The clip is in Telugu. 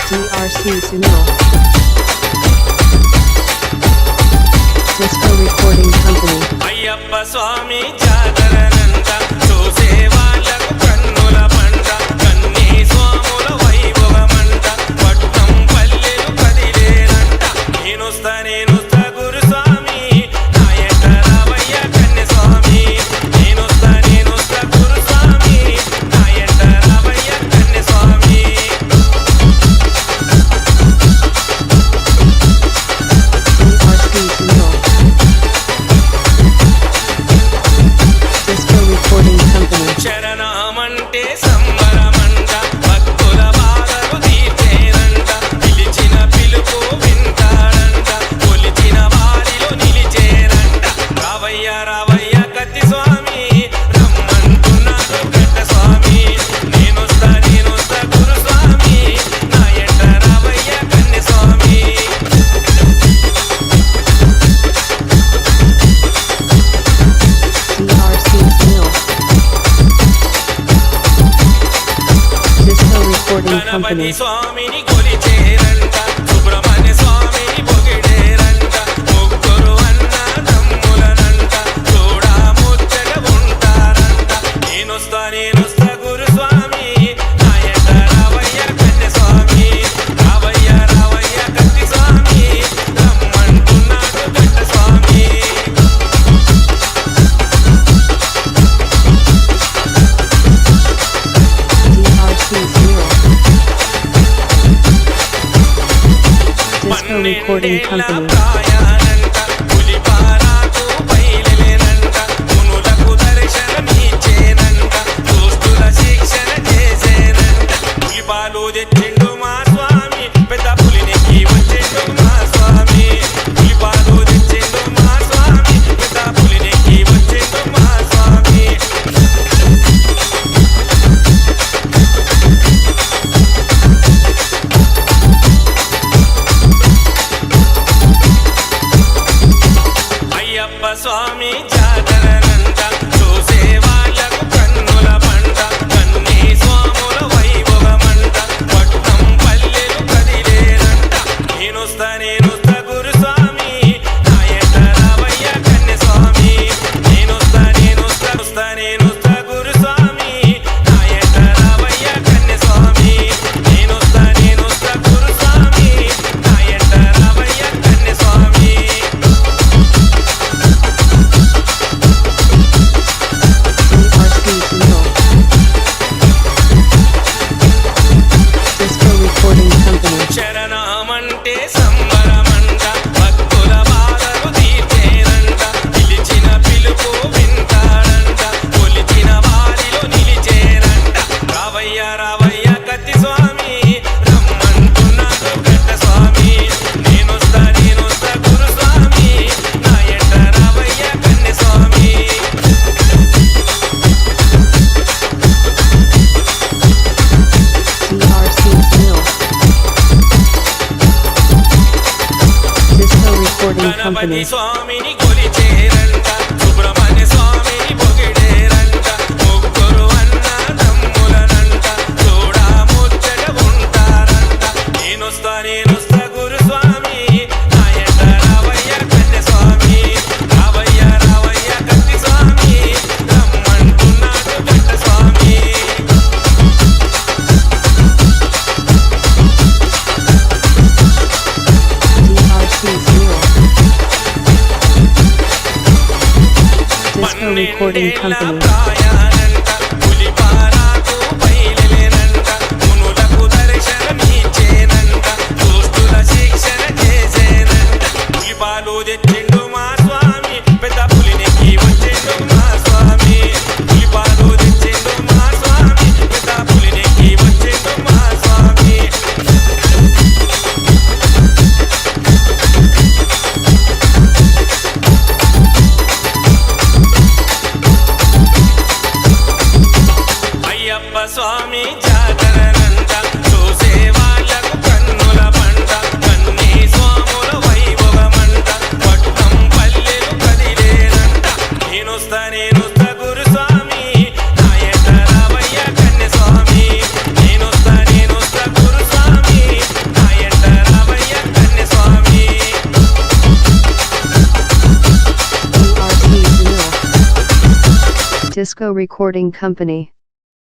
DRC Sunil Disco Recording Company Ayyappa స్వామి జాగరణంట చూసే వాళ్ళకు కన్నుల పంట కన్నీ స్వాముల వైభవమంట పట్నం పల్లెలు కదిలేనంట నేనొస్తా గురుస్వామి నాయక రావయ్య కన్య స్వామి నేనొస్తా గురుస్వామి నాయక రావయ్య కన్య స్వామి DRC Sunil Disco Recording Company శరణమంటే సంబరమంట భక్తుల బాధలు తీర్చేనంట పిలిచిన పిలుపు వింటాడంట కొలిచిన వారిలో నిలిచేనంట రావయ్య రావయ్య కత్తి స్వామి రమ్మంటున్నాడు గడ్డ స్వామి నేనొస్తా గురుస్వామి నా ఎంట రావయ్య కన్య స్వామి DRC Sunil Disco Recording Ganapati Company స్వామిని కొలిచేరంట సుబ్రహ్మణ్య స్వామిని పొగిడేరంట ముగ్గురు అన్న తమ్ములనంట చూడా ముచ్చట ఉంటారంట నేనొస్తా గురుస్వామి నాయక రావయ్య కన్య స్వామి రావయ్య కత్తి స్వామి రమ్మంటున్నాడు గడ్డ స్వామి DRC Sunil Disco Recording పన్నెండేళ్ల Company ప్రాయానంట పులిపారాకు బయలులేనంట మునులకు దర్శనమిచ్చేనంట దుష్టుల శిక్షణ చేసేనంట పులిపాలు తెచ్చిండు మా స్వామి పెద్ద పులినికి వచ్చిండు మా స్వామి పులిపాలు తెచ్చిండు మా స్వామి పెద్ద పులినికి వచ్చిండు మా స్వామి అయ్యప్ప స్వామి జాగరణంట చూసే వాళ్ళకు కన్నుల పంట కన్నీ స్వాముల వైభవమంట పట్నం పల్లెలు కదిలేనంట నేనొస్తా గురుస్వామి నాయక రావయ్య కన్య స్వామి నేనొస్తా గురుస్వామి నాయక రావయ్య కన్య స్వామి నేనొస్తా గురుస్వామి నాయక రావయ్య కన్య స్వామి DRC Sunil Disco Recording Company శరణమంటే సంబరమంట భక్తుల బాధలు తీర్చేనంట పిలిచిన పిలుపు వింటాడంట కొలిచిన వారిలో నిలిచేనంట రావయ్య కత్తి స్వామి రమ్మంటున్నాడు గడ్డ స్వామి నేనొస్తా గురుస్వామి నా ఎంట రావయ్య కన్య స్వామి DRC Sunil Disco Recording Ganapati Company స్వామిని కొలిచేరంట సుబ్రహ్మణ్య స్వామిని పొగిడేరంట ముగ్గురు అన్న తమ్ములనంట చూడా ముచ్చట ఉంటారంట నేనొస్తా గురుస్వామి నాయక రావయ్య కన్య స్వామి రావయ్య కత్తి స్వామి రమ్మంటున్నాడు గడ్డ స్వామి DRC Sunil Disco Recording పన్నెండేళ్ల Company ప్రాయానంట పులిపారాకు బయలులేనంట మునులకు దర్శనమిచ్చేనంట దుష్టుల శిక్షణ చేసేనంట పులిపాలు తెచ్చిండు మా స్వామి పెద్ద పులినికి వచ్చిండు మా స్వామి పులిపాలు తెచ్చిండు మా స్వామి పెద్ద పులినికి వచ్చిండు మా స్వామి అయ్యప్ప స్వామి జాగరణంట చూసే వాళ్ళకు కన్నుల పంట కన్నీ స్వాముల వైభవమంట పట్నం పల్లెలు కదిలేనంట నేనొస్తా గురుస్వామి నాయక రావయ్య కన్య స్వామి నేనొస్తా గురుస్వామి Disco Recording Company.